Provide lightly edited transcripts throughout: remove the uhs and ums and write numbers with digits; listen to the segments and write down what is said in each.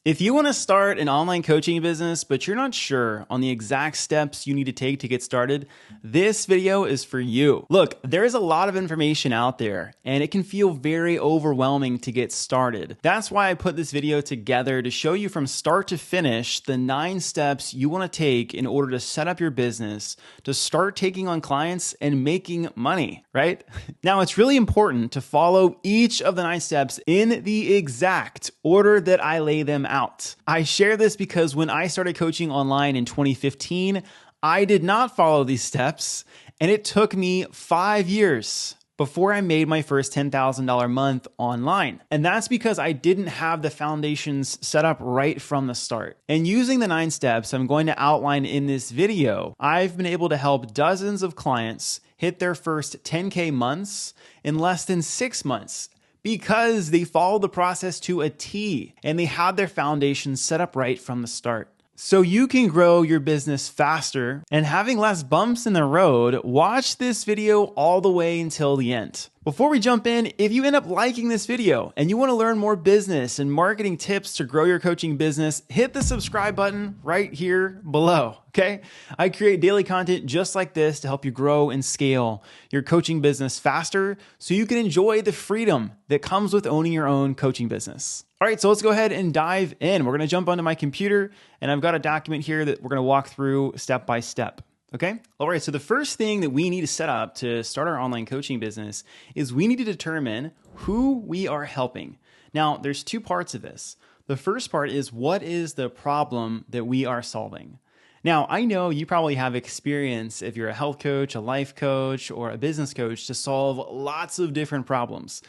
If you want to start an online coaching business, but you're not sure on the exact steps you need to take to get started, this video is for you. Look, there is a lot of information out there, and it can feel very overwhelming to get started. That's why I put this video together to show you from start to finish the 9 steps you want to take in order to set up your business, to start taking on clients and making money, right? Now, it's really important to follow each of the 9 steps in the exact order that I lay them out. I share this because when I started coaching online in 2015, I did not follow these steps, and it took me 5 years before I made my first $10,000 month online. And that's because I didn't have the foundations set up right from the start. And using the 9 steps I'm going to outline in this video, I've been able to help dozens of clients hit their first 10K months in less than 6 months, because they followed the process to a T and they had their foundations set up right from the start. So you can grow your business faster and having less bumps in the road, watch this video all the way until the end. Before we jump in, if you end up liking this video and you want to learn more business and marketing tips to grow your coaching business, hit the subscribe button right here below, okay? I create daily content just like this to help you grow and scale your coaching business faster so you can enjoy the freedom that comes with owning your own coaching business. All right, so let's go ahead and dive in. We're going to jump onto my computer, and I've got a document here that we're going to walk through step by step. Okay. All right. So the first thing that we need to set up to start our online coaching business is we need to determine who we are helping. Now, there's 2 parts of this. The first part is, what is the problem that we are solving? Now, I know you probably have experience, if you're a health coach, a life coach, or a business coach, to solve lots of different problems.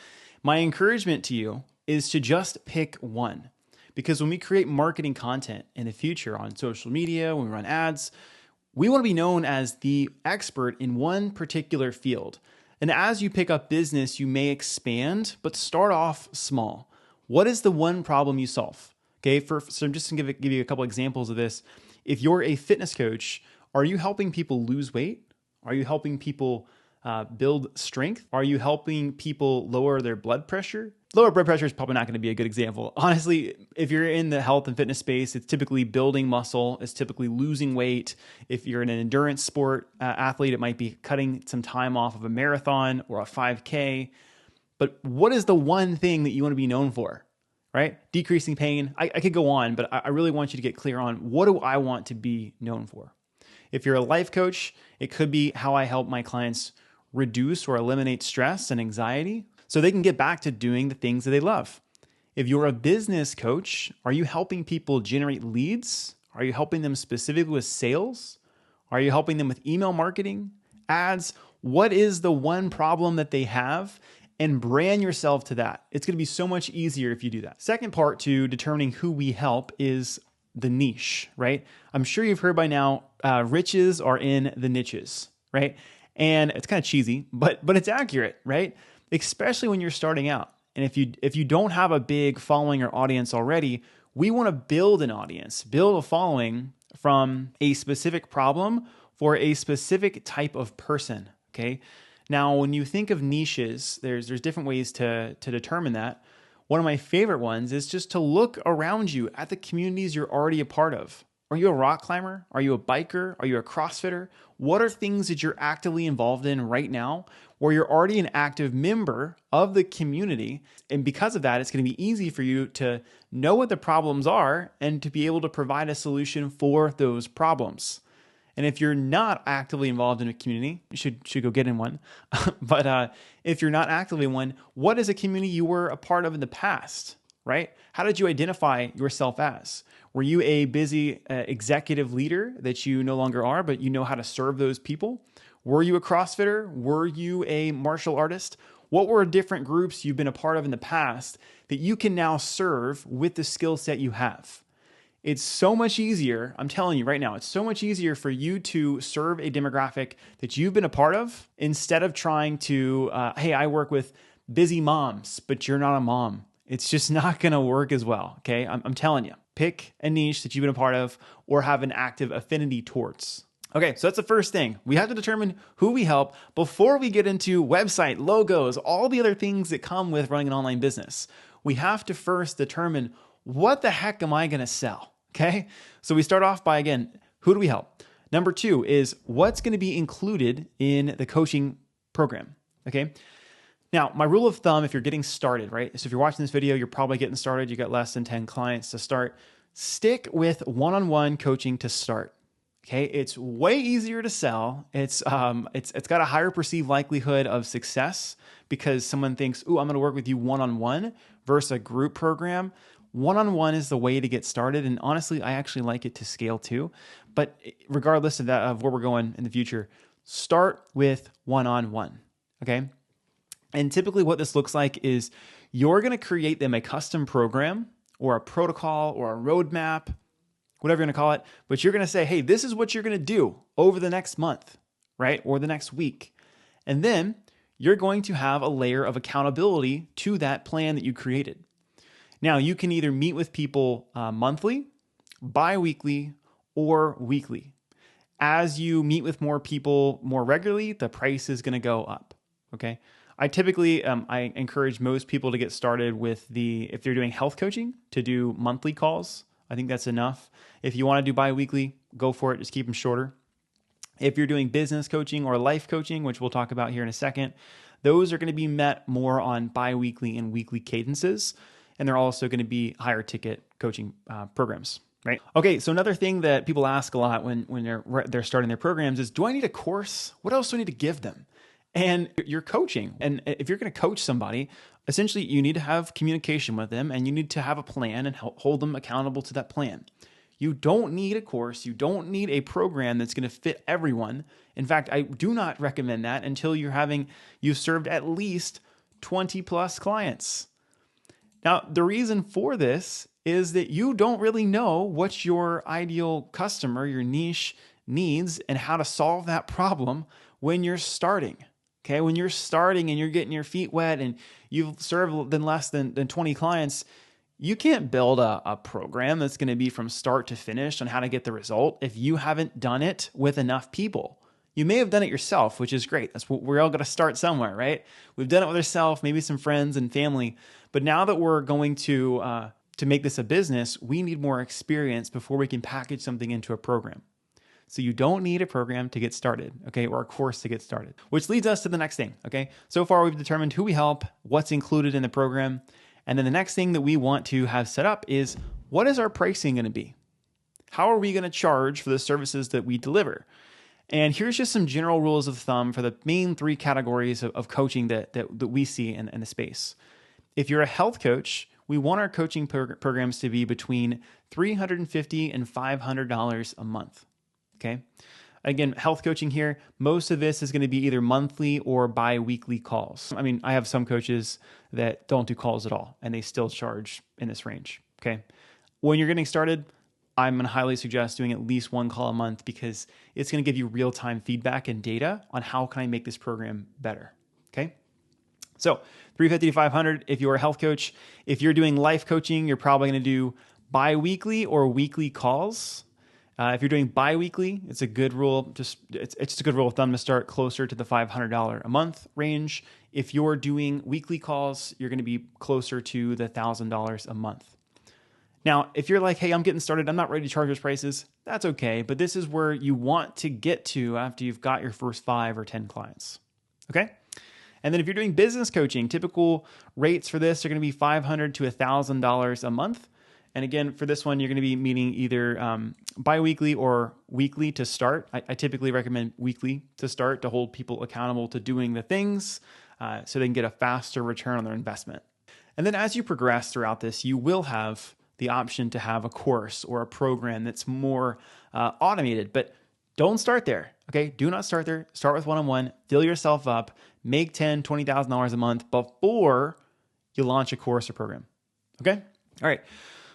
My encouragement to you is to just pick one, because when we create marketing content in the future on social media, when we run ads, we want to be known as the expert in one particular field. And as you pick up business, you may expand, but start off small. What is the one problem you solve? Okay, so I'm just going to give you a couple examples of this. If you're a fitness coach, are you helping people lose weight? Are you helping people build strength? Are you helping people lower their blood pressure? Lower blood pressure is probably not going to be a good example. Honestly, if you're in the health and fitness space, it's typically building muscle, it's typically losing weight. If you're in an endurance sport athlete, it might be cutting some time off of a marathon or a 5K. But what is the one thing that you want to be known for, right? Decreasing pain. I could go on, but I really want you to get clear on, what do I want to be known for? If you're a life coach, it could be how I help my clients reduce or eliminate stress and anxiety so they can get back to doing the things that they love. If you're a business coach, are you helping people generate leads? Are you helping them specifically with sales? Are you helping them with email marketing, ads? What is the one problem that they have? And brand yourself to that. It's going to be so much easier if you do that. Second part to determining who we help is the niche, right? I'm sure you've heard by now, riches are in the niches, right? And it's kind of cheesy, but it's accurate, right? Especially when you're starting out. And if you don't have a big following or audience already, we want to build an audience, build a following from a specific problem for a specific type of person, okay? Now, when you think of niches, there's different ways to determine that. One of my favorite ones is just to look around you at the communities you're already a part of. Are you a rock climber? Are you a biker? Are you a CrossFitter? What are things that you're actively involved in right now where you're already an active member of the community? And because of that, it's going to be easy for you to know what the problems are and to be able to provide a solution for those problems. And if you're not actively involved in a community, you should go get in one. But if you're not actively in one, what is a community you were a part of in the past, right? How did you identify yourself as? Were you a busy executive leader that you no longer are, but you know how to serve those people? Were you a CrossFitter? Were you a martial artist? What were different groups you've been a part of in the past that you can now serve with the skill set you have? It's so much easier, I'm telling you right now, it's so much easier for you to serve a demographic that you've been a part of instead of trying to, hey, I work with busy moms, but you're not a mom. It's just not going to work as well, okay? I'm telling you. Pick a niche that you've been a part of or have an active affinity towards. Okay, so that's the first thing. We have to determine who we help before we get into website, logos, all the other things that come with running an online business. We have to first determine what the heck am I going to sell? Okay. So we start off by, again, who do we help? Number two is what's going to be included in the coaching program. Okay. Now, my rule of thumb, if you're getting started, right? So if you're watching this video, you're probably getting started. You got less than 10 clients to start. Stick with one-on-one coaching to start. Okay. It's way easier to sell. It's got a higher perceived likelihood of success because someone thinks, "Ooh, I'm going to work with you one-on-one," versus a group program. One-on-one is the way to get started. And honestly, I actually like it to scale too. But regardless of that, of where we're going in the future, start with one-on-one. Okay. And typically what this looks like is you're going to create them a custom program or a protocol or a roadmap, whatever you're going to call it. But you're going to say, hey, this is what you're going to do over the next month, right? Or the next week. And then you're going to have a layer of accountability to that plan that you created. Now, you can either meet with people monthly, bi-weekly, or weekly. As you meet with more people more regularly, the price is going to go up, okay? I typically, I encourage most people to get started with if they're doing health coaching, to do monthly calls. I think that's enough. If you want to do bi-weekly, go for it. Just keep them shorter. If you're doing business coaching or life coaching, which we'll talk about here in a second, those are going to be met more on bi-weekly and weekly cadences. And they're also going to be higher ticket coaching programs, right? Okay, so another thing that people ask a lot when they're starting their programs is, do I need a course? What else do I need to give them? And you're coaching. And if you're going to coach somebody, essentially you need to have communication with them and you need to have a plan and hold them accountable to that plan. You don't need a course. You don't need a program that's going to fit everyone. In fact, I do not recommend that until you've served at least 20 plus clients. Now, the reason for this is that you don't really know what your ideal customer, your niche, needs and how to solve that problem when you're starting. Okay, when you're starting and you're getting your feet wet and you've served less than 20 clients, you can't build a program that's going to be from start to finish on how to get the result if you haven't done it with enough people. You may have done it yourself, which is great. That's what we're all going to start somewhere, right? We've done it with ourselves, maybe some friends and family. But now that we're going to make this a business, we need more experience before we can package something into a program. So you don't need a program to get started, okay, or a course to get started, which leads us to the next thing, okay? So far, we've determined who we help, what's included in the program, and then the next thing that we want to have set up is, what is our pricing going to be? How are we going to charge for the services that we deliver? And here's just some general rules of thumb for the main three categories of coaching that we see in the space. If you're a health coach, we want our coaching programs to be between $350 and $500 a month. Okay. Again, health coaching here, most of this is going to be either monthly or bi-weekly calls. I mean, I have some coaches that don't do calls at all and they still charge in this range. Okay. When you're getting started, I'm going to highly suggest doing at least one call a month because it's going to give you real-time feedback and data on how can I make this program better. Okay. So $350 to $500 if you're a health coach. If you're doing life coaching, you're probably going to do bi-weekly or weekly calls. If you're doing bi-weekly, it's a good rule. It's just a good rule of thumb to start closer to the $500 a month range. If you're doing weekly calls, you're going to be closer to the $1,000 a month. Now, if you're like, hey, I'm getting started, I'm not ready to charge those prices, that's okay. But this is where you want to get to after you've got your first 5 or 10 clients. Okay? And then if you're doing business coaching, typical rates for this are going to be $500 to $1,000 a month. And again, for this one, you're going to be meeting either bi-weekly or weekly to start. I typically recommend weekly to start to hold people accountable to doing the things so they can get a faster return on their investment. And then as you progress throughout this, you will have the option to have a course or a program that's more automated, but don't start there. Okay. Do not start there. Start with one-on-one, fill yourself up, make $10,000, $20,000 a month before you launch a course or program. Okay. All right.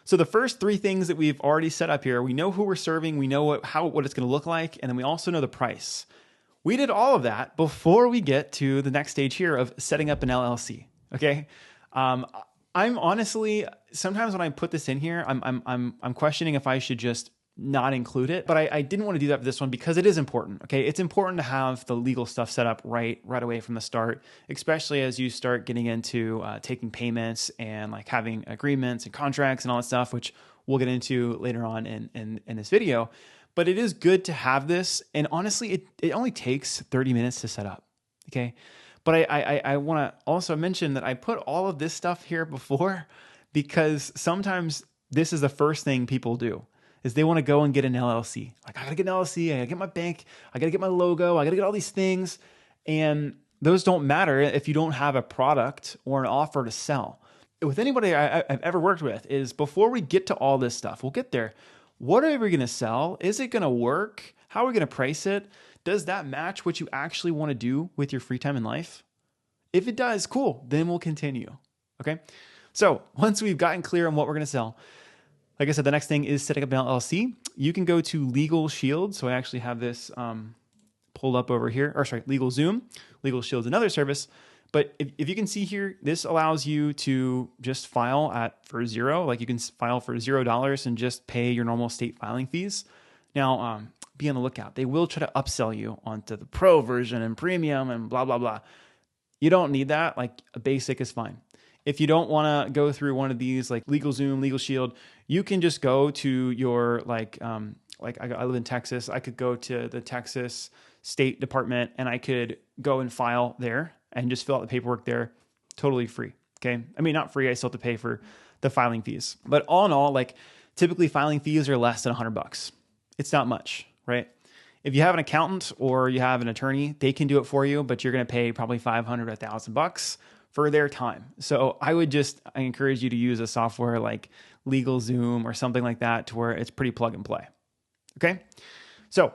So the first 3 things that we've already set up here, we know who we're serving, we know what it's going to look like, and then we also know the price. We did all of that before we get to the next stage here of setting up an LLC. Okay. I'm honestly, sometimes when I put this in here, I'm questioning if I should just not include it, but I didn't want to do that for this one because it is important. Okay. It's important to have the legal stuff set up right away from the start, especially as you start getting into taking payments and like having agreements and contracts and all that stuff, which we'll get into later on in this video. But it is good to have this. And honestly, it only takes 30 minutes to set up. Okay. But I want to also mention that I put all of this stuff here before because sometimes this is the first thing people do is they want to go and get an LLC. Like, I got to get an LLC. I got to get my bank. I got to get my logo. I got to get all these things. And those don't matter if you don't have a product or an offer to sell. With anybody I've ever worked with is before we get to all this stuff, we'll get there. What are we going to sell? Is it going to work? How are we going to price it? Does that match what you actually want to do with your free time in life? If it does, cool. Then we'll continue. Okay. So once we've gotten clear on what we're going to sell, like I said, the next thing is setting up an LLC. You can go to Legal Shield. So I actually have this pulled up over here, or sorry, Legal Zoom. Legal Shield's another service. But if you can see here, this allows you to just file for zero. Like you can file for $0 and just pay your normal state filing fees. Now, be on the lookout. They will try to upsell you onto the pro version and premium and blah, blah, blah. You don't need that. Like a basic is fine. If you don't want to go through one of these like LegalZoom, Legal Shield, you can just go to your like I live in Texas. I could go to the Texas State Department and I could go and file there and just fill out the paperwork there, totally free. Okay. I mean, not free. I still have to pay for the filing fees, but all in all, like typically filing fees are less than $100. It's not much, right? If you have an accountant or you have an attorney, they can do it for you, but you're going to pay probably $500 to $1,000 for their time. So I encourage you to use a software like LegalZoom or something like that to where it's pretty plug and play. Okay. So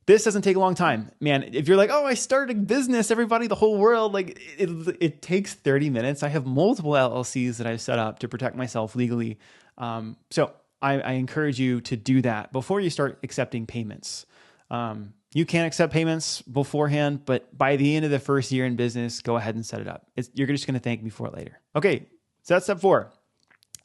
this doesn't take a long time, man. If you're like, oh, I started a business, everybody, the whole world, like it takes 30 minutes. I have multiple LLCs that I've set up to protect myself legally. So I encourage you to do that before you start accepting payments. You can accept payments beforehand, but by the end of the first year in business, go ahead and set it up. You're just going to thank me for it later. Okay, so that's step 4.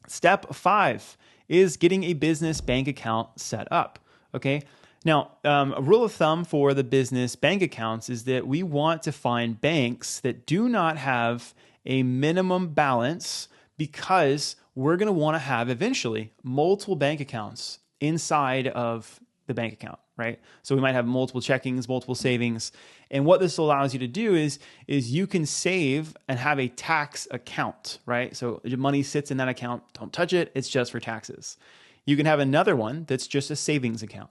Step 5 is getting a business bank account set up. Okay. Now, a rule of thumb for the business bank accounts is that we want to find banks that do not have a minimum balance because we're going to want to have eventually multiple bank accounts inside of the bank account, right? So we might have multiple checkings, multiple savings. And what this allows you to do is you can save and have a tax account, right? So your money sits in that account. Don't touch it. It's just for taxes. You can have another one that's just a savings account.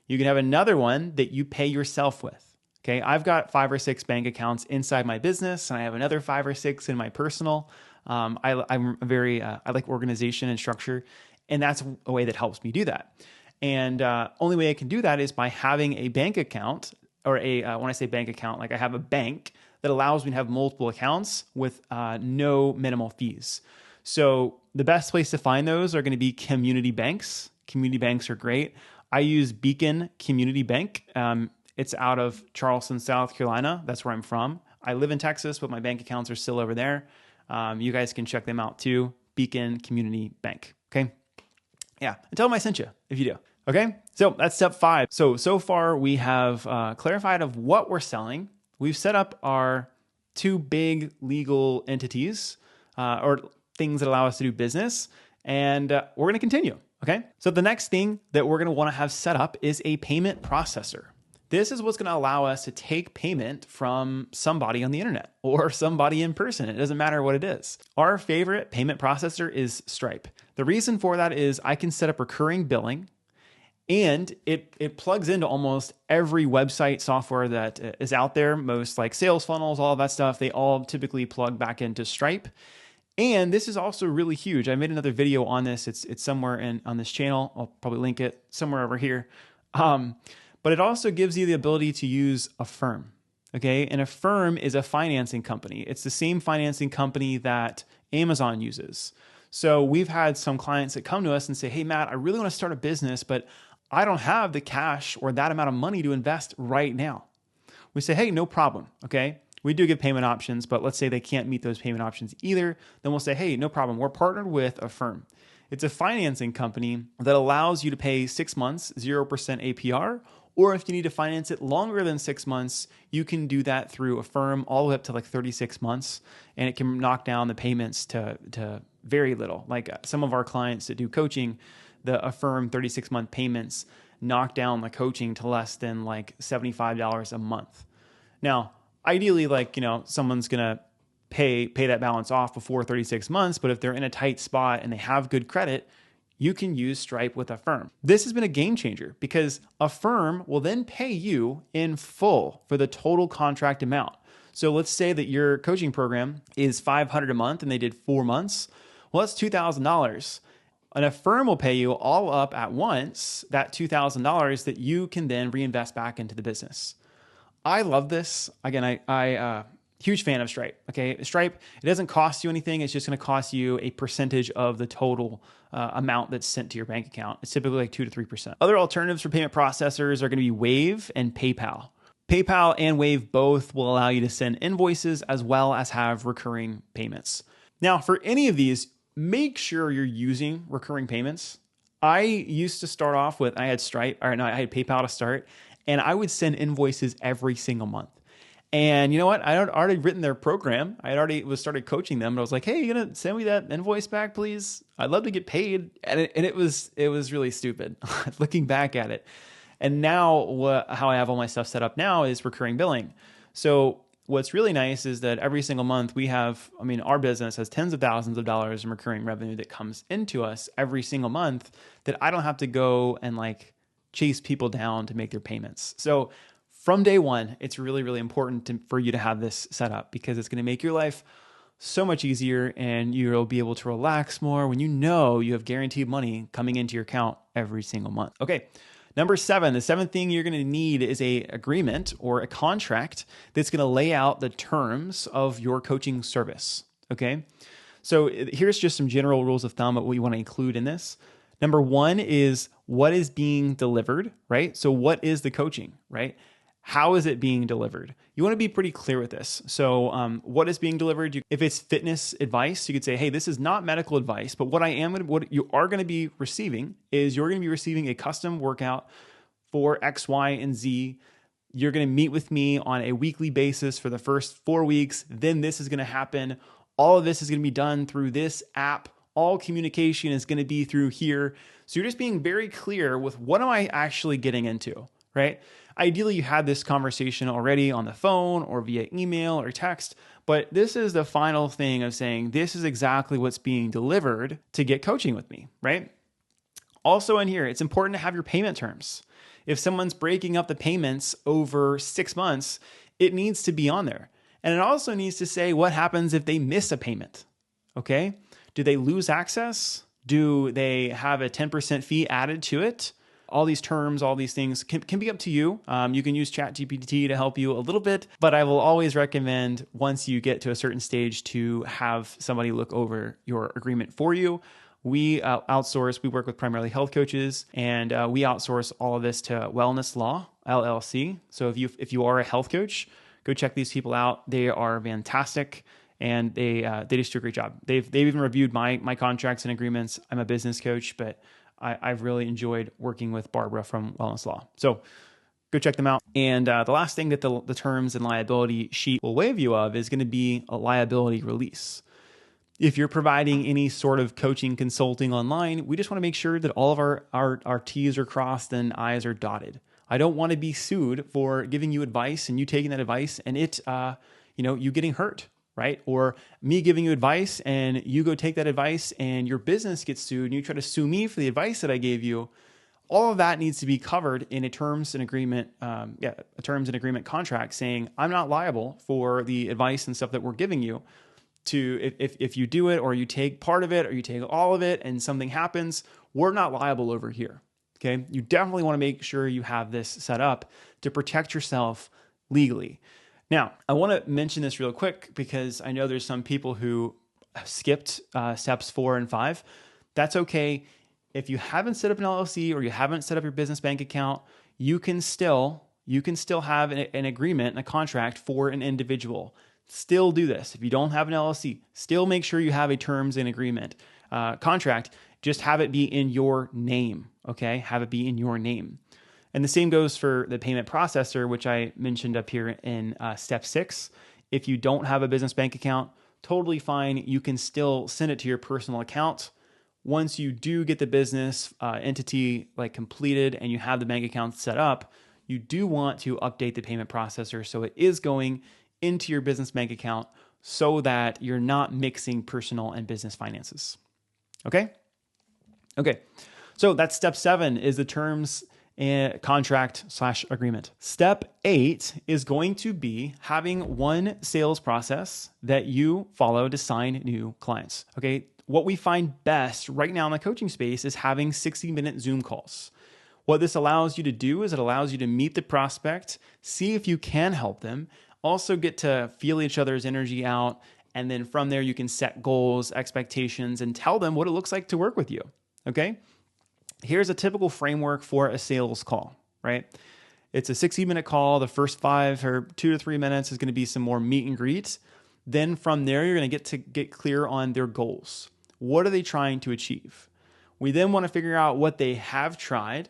You can have another one that you pay yourself with. Okay. I've got 5 or 6 bank accounts inside my business and I have another 5 or 6 in my personal. I like organization and structure, and that's a way that helps me do that. And only way I can do that is by having a bank account or when I say bank account, like I have a bank that allows me to have multiple accounts with no minimal fees. So the best place to find those are going to be community banks. Community banks are great. I use Beacon Community Bank. It's out of Charleston, South Carolina. That's where I'm from. I live in Texas, but my bank accounts are still over there. You guys can check them out too. Beacon Community Bank. Okay. Yeah. And tell them I sent you if you do. Okay. So that's step 5. So far we have clarified of what we're selling. We've set up our 2 big legal entities or things that allow us to do business. And we're going to continue. Okay. So the next thing that we're going to want to have set up is a payment processor. This is what's going to allow us to take payment from somebody on the internet or somebody in person. It doesn't matter what it is. Our favorite payment processor is Stripe. The reason for that is I can set up recurring billing, and it plugs into almost every website software that is out there. Most like sales funnels, all of that stuff, they all typically plug back into Stripe. And this is also really huge. I made another video on this. It's somewhere on this channel. I'll probably link it somewhere over here. But it also gives you the ability to use Affirm. Okay. And Affirm is a financing company. It's the same financing company that Amazon uses. So we've had some clients that come to us and say, hey, Matt, I really want to start a business, but I don't have the cash or that amount of money to invest right now. We say, hey, no problem. Okay. We do give payment options, but let's say they can't meet those payment options either. Then we'll say, hey, no problem. We're partnered with Affirm. It's a financing company that allows you to pay 6 months, 0% APR, or if you need to finance it longer than 6 months, you can do that through Affirm all the way up to like 36 months, and it can knock down the payments to very little. Like some of our clients that do coaching, the Affirm 36-month payments knock down the coaching to less than like $75 a month. Now, ideally, like, someone's going to pay that balance off before 36 months, but if they're in a tight spot and they have good credit, you can use Stripe with Affirm. This has been a game changer because Affirm will then pay you in full for the total contract amount. So let's say that your coaching program is $500 a month and they did 4 months. Well, that's $2,000. And Affirm will pay you all up at once, that $2,000 that you can then reinvest back into the business. I love this. Again, I huge fan of Stripe. Okay, Stripe, it doesn't cost you anything. It's just going to cost you a percentage of the total amount that's sent to your bank account. It's typically like 2 to 3%. Other alternatives for payment processors are going to be Wave and PayPal. PayPal and Wave both will allow you to send invoices as well as have recurring payments. Now, for any of these, make sure you're using recurring payments. I used to start off with, I had PayPal to start, and I would send invoices every single month. And you know what? I had already written their program. I had already started coaching them. And I was like, hey, you gonna send me that invoice back, please? I'd love to get paid. And it was really stupid looking back at it. And now how I have all my stuff set up now is recurring billing. So what's really nice is that every single month we have, our business has tens of thousands of dollars in recurring revenue that comes into us every single month that I don't have to go and like chase people down to make their payments. So from day one, it's really, really important for you to have this set up because it's going to make your life so much easier and you'll be able to relax more when you know you have guaranteed money coming into your account every single month. Okay. Number 7, the 7th thing you're going to need is an agreement or a contract that's going to lay out the terms of your coaching service. Okay. So here's just some general rules of thumb of what you want to include in this. Number 1 is what is being delivered, right? So what is the coaching, right? How is it being delivered? You want to be pretty clear with this. So what is being delivered? If it's fitness advice, you could say, hey, this is not medical advice, but what you are going to be receiving is you're going to be receiving a custom workout for X, Y, and Z. You're going to meet with me on a weekly basis for the first 4 weeks. Then this is going to happen. All of this is going to be done through this app. All communication is going to be through here. So you're just being very clear with what am I actually getting into, right? Ideally, you had this conversation already on the phone or via email or text, but this is the final thing of saying, this is exactly what's being delivered to get coaching with me, right? Also in here, it's important to have your payment terms. If someone's breaking up the payments over 6 months, it needs to be on there. And it also needs to say what happens if they miss a payment, okay? Do they lose access? Do they have a 10% fee added to it? All these terms, all these things can be up to you. You can use ChatGPT to help you a little bit, but I will always recommend once you get to a certain stage to have somebody look over your agreement for you. We outsource, we work with primarily health coaches, and we outsource all of this to Wellness Law, LLC. So if you are a health coach, go check these people out. They are fantastic. And they just do a great job. They've even reviewed my contracts and agreements. I'm a business coach, but I've really enjoyed working with Barbara from Wellness Law. So go check them out. And the last thing that the terms and liability sheet will waive you of is going to be a liability release. If you're providing any sort of coaching consulting online, we just want to make sure that all of our T's are crossed and I's are dotted. I don't want to be sued for giving you advice and you taking that advice and you getting hurt. Right? Or me giving you advice and you go take that advice and your business gets sued and you try to sue me for the advice that I gave you. All of that needs to be covered in a terms and agreement contract saying I'm not liable for the advice and stuff that we're giving you. If you do it or you take part of it or you take all of it and something happens, we're not liable over here. Okay? You definitely want to make sure you have this set up to protect yourself legally. Now, I want to mention this real quick because I know there's some people who skipped steps 4 and 5. That's okay. If you haven't set up an LLC or you haven't set up your business bank account, you can still have an agreement and a contract for an individual. Still do this. If you don't have an LLC, still make sure you have a terms and agreement contract. Just have it be in your name, okay? Have it be in your name. And the same goes for the payment processor, which I mentioned up here in step 6. If you don't have a business bank account, totally fine. You can still send it to your personal account. Once you do get the business entity like completed and you have the bank account set up, you do want to update the payment processor so it is going into your business bank account so that you're not mixing personal and business finances. Okay? Okay. So that's step 7 is the terms and contract/agreement. Step 8 is going to be having one sales process that you follow to sign new clients. Okay. What we find best right now in the coaching space is having 60-minute Zoom calls. What this allows you to do is it allows you to meet the prospect, see if you can help them, also get to feel each other's energy out. And then from there, you can set goals, expectations, and tell them what it looks like to work with you. Okay. Here's a typical framework for a sales call, right? It's a 60-minute call. The first 5 or 2 to 3 minutes is going to be some more meet and greet. Then from there, you're going to get clear on their goals. What are they trying to achieve? We then want to figure out what they have tried.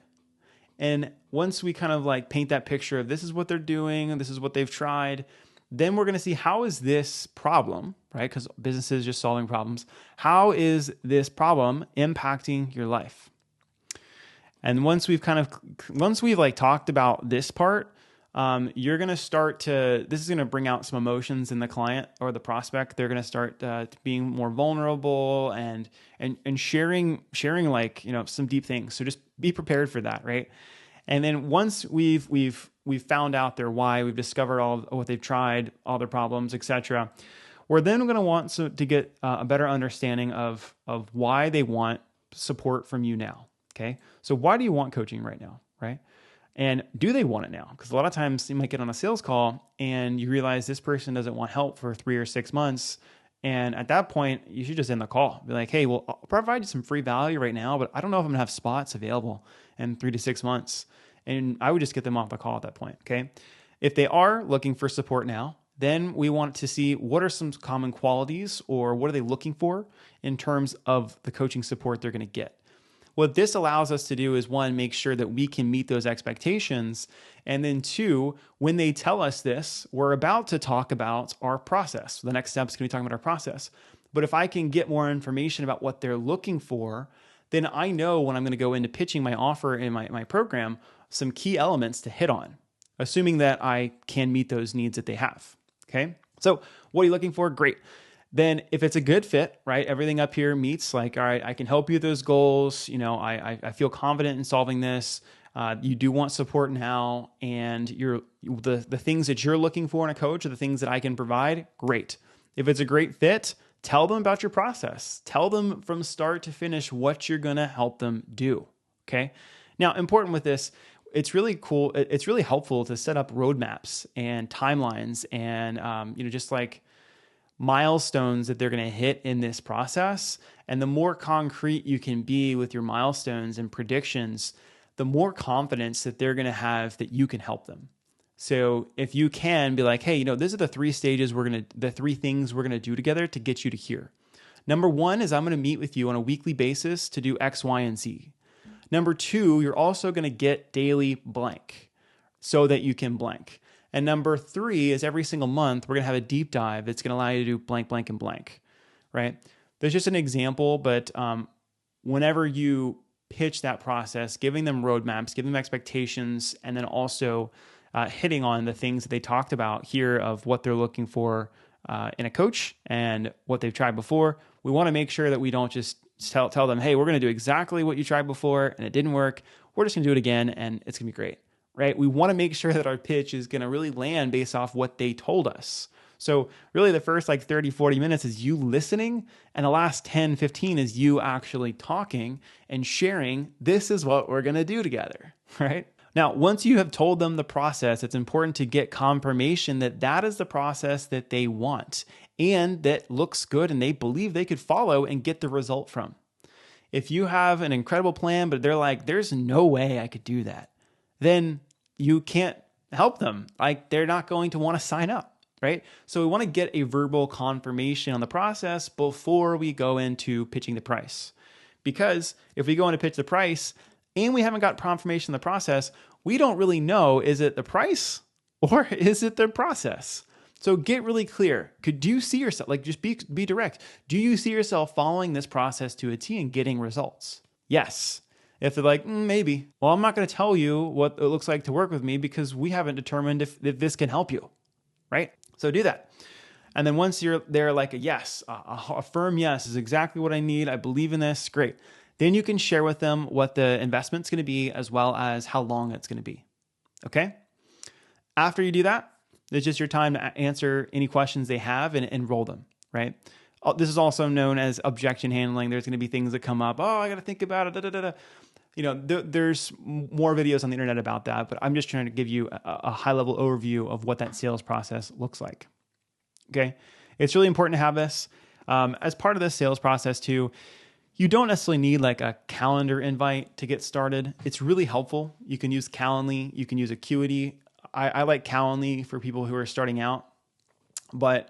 And once we kind of like paint that picture of this is what they're doing and this is what they've tried, then we're going to see how is this problem, right? Because business is just solving problems. How is this problem impacting your life? And once we've like talked about this part, you're going to start to, this is going to bring out some emotions in the client or the prospect. They're going to start being more vulnerable and sharing like, some deep things. So just be prepared for that. Right. And then once we've found out their why, we've discovered all what they've tried, all their problems, etc. We're then going to want to get a better understanding of why they want support from you now. Okay. So why do you want coaching right now? Right. And do they want it now? Because a lot of times you might get on a sales call and you realize this person doesn't want help for 3 or 6 months. And at that point, you should just end the call. Be like, hey, well, I'll provide you some free value right now, but I don't know if I'm gonna have spots available in 3 to 6 months. And I would just get them off the call at that point. Okay. If they are looking for support now, then we want to see what are some common qualities or what are they looking for in terms of the coaching support they're going to get. What this allows us to do is 1, make sure that we can meet those expectations. And then 2, when they tell us this, we're about to talk about our process. The next step is going to be talking about our process. But if I can get more information about what they're looking for, then I know when I'm going to go into pitching my offer in my program, some key elements to hit on, assuming that I can meet those needs that they have. Okay. So what are you looking for? Great. Then if it's a good fit, right, everything up here meets like, all right, I can help you with those goals. I feel confident in solving this. You do want support now, and the things that you're looking for in a coach are the things that I can provide. Great. If it's a great fit, tell them about your process. Tell them from start to finish what you're going to help them do. Okay. Now, important with this, it's really cool. It's really helpful to set up roadmaps and timelines and, just like milestones that they're going to hit in this process. And the more concrete you can be with your milestones and predictions, the more confidence that they're going to have that you can help them. So if you can be like, hey, these are the 3 stages the 3 things we're going to do together to get you to here. Number 1 is I'm going to meet with you on a weekly basis to do X, Y, and Z. Number 2, you're also going to get daily blank so that you can blank. And number 3 is every single month, we're going to have a deep dive that's going to allow you to do blank, blank, and blank, right? There's just an example, but whenever you pitch that process, giving them roadmaps, giving them expectations, and then also hitting on the things that they talked about here of what they're looking for in a coach and what they've tried before, we want to make sure that we don't just tell them, hey, we're going to do exactly what you tried before and it didn't work. We're just going to do it again and it's going to be great. Right? We want to make sure that our pitch is going to really land based off what they told us. So really the first 30, 40 minutes is you listening, and the last 10, 15 is you actually talking and sharing, this is what we're going to do together, right? Now, once you have told them the process, it's important to get confirmation that that is the process that they want and that looks good and they believe they could follow and get the result from. If you have an incredible plan, but they're like, there's no way I could do that, then you can't help them. They're not going to want to sign up, right? So we want to get a verbal confirmation on the process before we go into pitching the price. Because if we go in to pitch the price and we haven't got confirmation in the process, we don't really know, is it the price or is it the process? So get really clear. Do you see yourself, like just be direct. Do you see yourself following this process to a T and getting results? Yes. If they're like, maybe. Well, I'm not going to tell you what it looks like to work with me because we haven't determined if this can help you, right? So do that. And then once you're there, like a yes, a firm yes is exactly what I need. I believe in this. Great. Then you can share with them what the investment's going to be as well as how long it's going to be. Okay? After you do that, it's just your time to answer any questions they have and enroll them, right? This is also known as objection handling. There's going to be things that come up. Oh, I got to think about it. Da, da, da, da. There's more videos on the internet about that, but I'm just trying to give you a high-level overview of what that sales process looks like. Okay? It's really important to have this. As part of this sales process too, you don't necessarily need like a calendar invite to get started. It's really helpful. You can use Calendly. You can use Acuity. I like Calendly for people who are starting out, but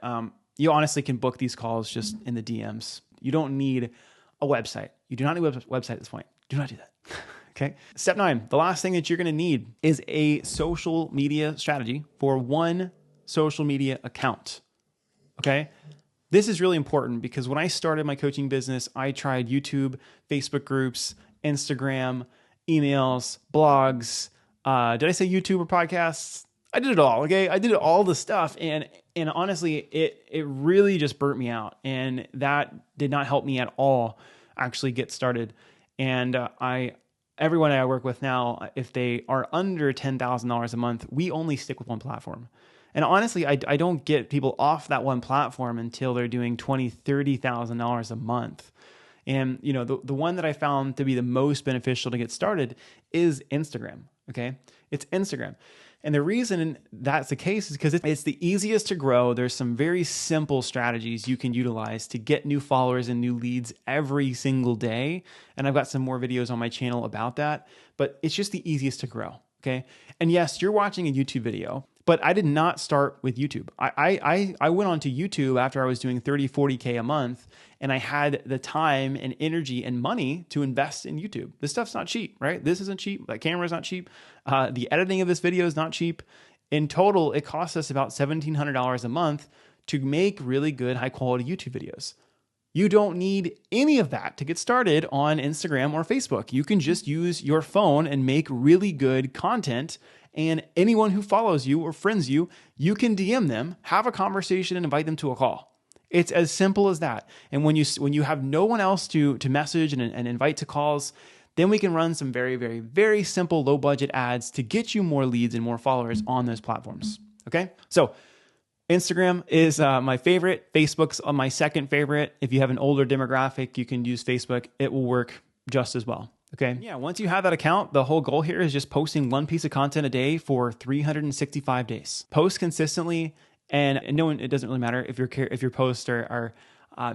you honestly can book these calls just in the DMs. You don't need a website. You do not need a website at this point. Do not do that. Okay. Step 9, the last thing that you're going to need is a social media strategy for one social media account. Okay. This is really important because when I started my coaching business, I tried YouTube, Facebook groups, Instagram, emails, blogs. Did I say YouTube or podcasts? I did it all. Okay. I did all the stuff. And honestly, it really just burnt me out. And that did not help me at all actually get started. And everyone I work with now, if they are under $10,000 a month, we only stick with one platform. And honestly, I don't get people off that one platform until they're doing $20,000, $30,000 a month. And the one that I found to be the most beneficial to get started is Instagram. Okay, it's Instagram. And the reason that's the case is because it's the easiest to grow. There's some very simple strategies you can utilize to get new followers and new leads every single day. And I've got some more videos on my channel about that, but it's just the easiest to grow. Okay. And yes, you're watching a YouTube video, but I did not start with YouTube. I went onto YouTube after I was doing 30, 40K a month, and I had the time and energy and money to invest in YouTube. This stuff's not cheap, right? This isn't cheap. That camera's not cheap. The editing of this video is not cheap. In total, it costs us about $1,700 a month to make really good, high quality YouTube videos. You don't need any of that to get started on Instagram or Facebook. You can just use your phone and make really good content. And anyone who follows you or friends you, you can DM them, have a conversation, and invite them to a call. It's as simple as that. And when you have no one else to message and invite to calls, then we can run some very, very, very simple low budget ads to get you more leads and more followers on those platforms. Okay? So Instagram is my favorite. Facebook's my second favorite. If you have an older demographic, you can use Facebook. It will work just as well. Okay. Yeah. Once you have that account, the whole goal here is just posting one piece of content a day for 365 days. Post consistently, and it doesn't really matter if your posts are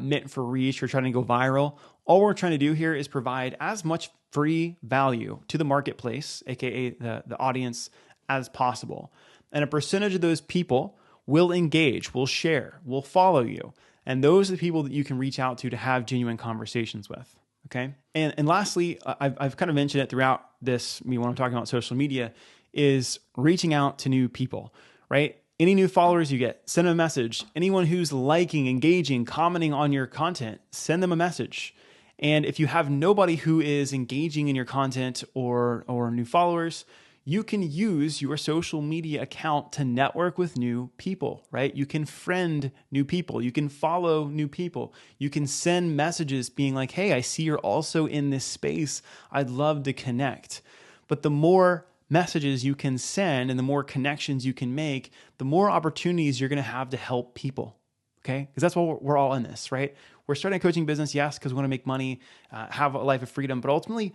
meant for reach or trying to go viral. All we're trying to do here is provide as much free value to the marketplace, aka the audience, as possible. And a percentage of those people will engage, will share, will follow you. And those are the people that you can reach out to have genuine conversations with. Okay. And lastly, I've kind of mentioned it throughout this, when I'm talking about social media, is reaching out to new people, right? Any new followers you get, send them a message. Anyone who's liking, engaging, commenting on your content, send them a message. And if you have nobody who is engaging in your content or new followers, you can use your social media account to network with new people, right? You can friend new people. You can follow new people. You can send messages being like, hey, I see you're also in this space. I'd love to connect. But the more messages you can send and the more connections you can make, the more opportunities you're going to have to help people, okay? Because that's what we're all in this, right? We're starting a coaching business, yes, because we want to make money, have a life of freedom, but ultimately,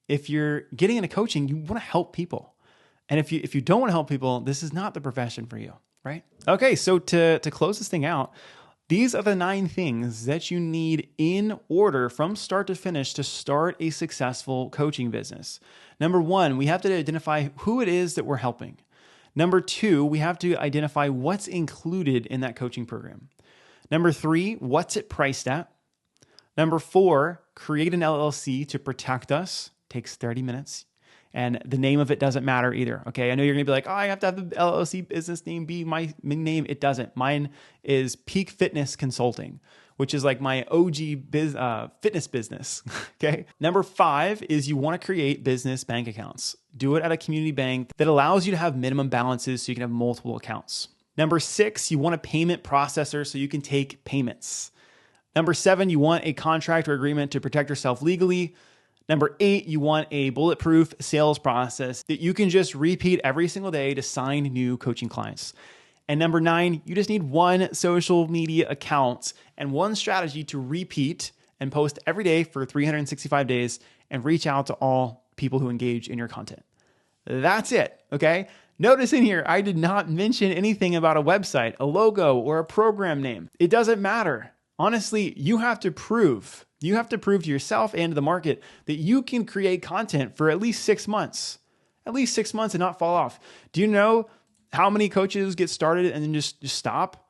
if you're getting into coaching, you want to help people. And if you don't want to help people, this is not the profession for you, right? Okay, so to close this thing out, these are the 9 things that you need in order from start to finish to start a successful coaching business. Number 1, we have to identify who it is that we're helping. Number 2, we have to identify what's included in that coaching program. Number 3, what's it priced at? Number 4, create an LLC to protect us. Takes 30 minutes. And the name of it doesn't matter either. Okay. I know you're going to be like, oh, I have to have the LLC business name be my name. It doesn't. Mine is Peak Fitness Consulting, which is like my OG fitness business. Okay. Number 5 is you want to create business bank accounts. Do it at a community bank that allows you to have minimum balances so you can have multiple accounts. Number 6, you want a payment processor so you can take payments. Number 7, you want a contract or agreement to protect yourself legally. Number 8, you want a bulletproof sales process that you can just repeat every single day to sign new coaching clients. And number 9, you just need one social media account and one strategy to repeat and post every day for 365 days and reach out to all people who engage in your content. That's it, okay? Notice in here, I did not mention anything about a website, a logo, or a program name. It doesn't matter. Honestly, you have to prove to yourself and to the market that you can create content for at least 6 months, and not fall off. Do you know how many coaches get started and then just stop?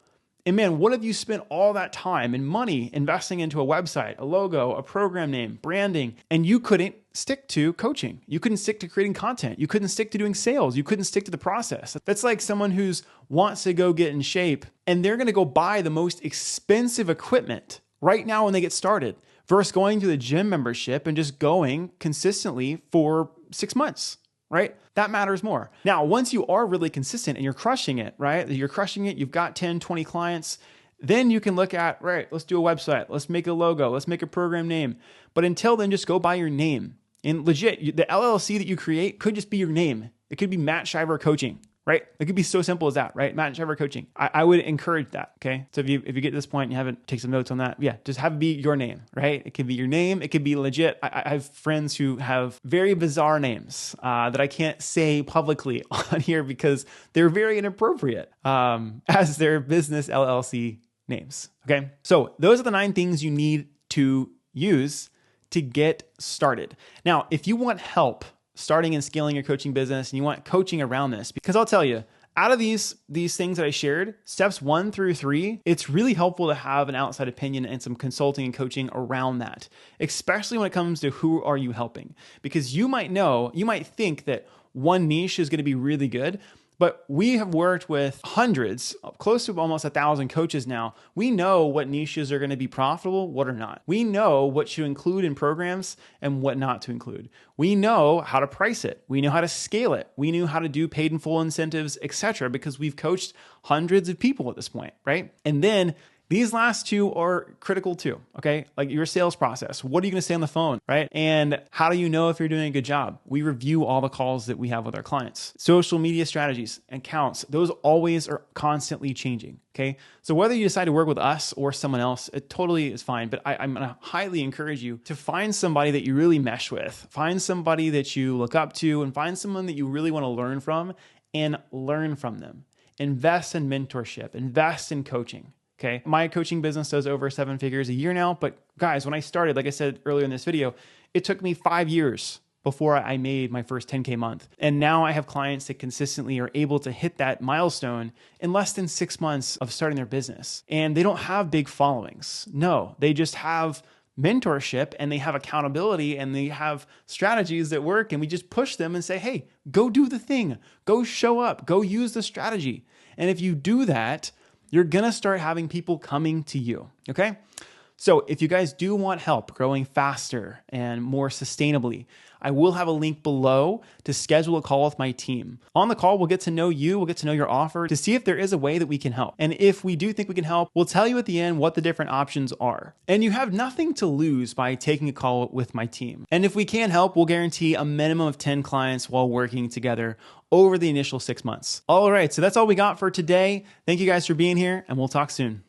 And man, what if you spent all that time and money investing into a website, a logo, a program name, branding, and you couldn't stick to coaching? You couldn't stick to creating content. You couldn't stick to doing sales. You couldn't stick to the process. That's like someone who's wants to go get in shape and they're going to go buy the most expensive equipment right now when they get started versus going to the gym membership and just going consistently for 6 months. Right? That matters more. Now, once you are really consistent and you're crushing it, right? You're crushing it. You've got 10, 20 clients. Then you can look at, right, let's do a website. Let's make a logo. Let's make a program name. But until then, just go by your name. And legit, the LLC that you create could just be your name. It could be Matt Shiver Coaching, right? It could be so simple as that, right? Matt Shiver Coaching. I would encourage that, okay? So if you get to this point and you haven't, take some notes on that. Yeah, just have it be your name, right? It could be your name. It could be legit. I have friends who have very bizarre names that I can't say publicly on here because they're very inappropriate as their business LLC names, okay? So those are the 9 things you need to use to get started. Now, if you want help starting and scaling your coaching business and you want coaching around this, because I'll tell you, out of these things that I shared, steps 1 through 3, it's really helpful to have an outside opinion and some consulting and coaching around that, especially when it comes to who are you helping? Because you might think that one niche is going to be really good, but we have worked with hundreds, close to almost 1,000 coaches now. We know what niches are going to be profitable, what are not. We know what to include in programs and what not to include. We know how to price it. We know how to scale it. We knew how to do paid and full incentives, etc., because we've coached hundreds of people at this point, right? And then these last 2 are critical too, okay? Like your sales process. What are you going to say on the phone, right? And how do you know if you're doing a good job? We review all the calls that we have with our clients. Social media strategies, accounts, those always are constantly changing, okay? So whether you decide to work with us or someone else, it totally is fine. But I'm going to highly encourage you to find somebody that you really mesh with. Find somebody that you look up to and find someone that you really want to learn from and learn from them. Invest in mentorship, invest in coaching. Okay. My coaching business does over 7 figures a year now. But guys, when I started, like I said earlier in this video, it took me 5 years before I made my first 10K month. And now I have clients that consistently are able to hit that milestone in less than 6 months of starting their business. And they don't have big followings. No, they just have mentorship and they have accountability and they have strategies that work. And we just push them and say, hey, go do the thing, go show up, go use the strategy. And if you do that, you're going to start having people coming to you, okay? So if you guys do want help growing faster and more sustainably, I will have a link below to schedule a call with my team. On the call, we'll get to know you, we'll get to know your offer to see if there is a way that we can help. And if we do think we can help, we'll tell you at the end what the different options are. And you have nothing to lose by taking a call with my team. And if we can help, we'll guarantee a minimum of 10 clients while working together over the initial 6 months. All right, so that's all we got for today. Thank you guys for being here, and we'll talk soon.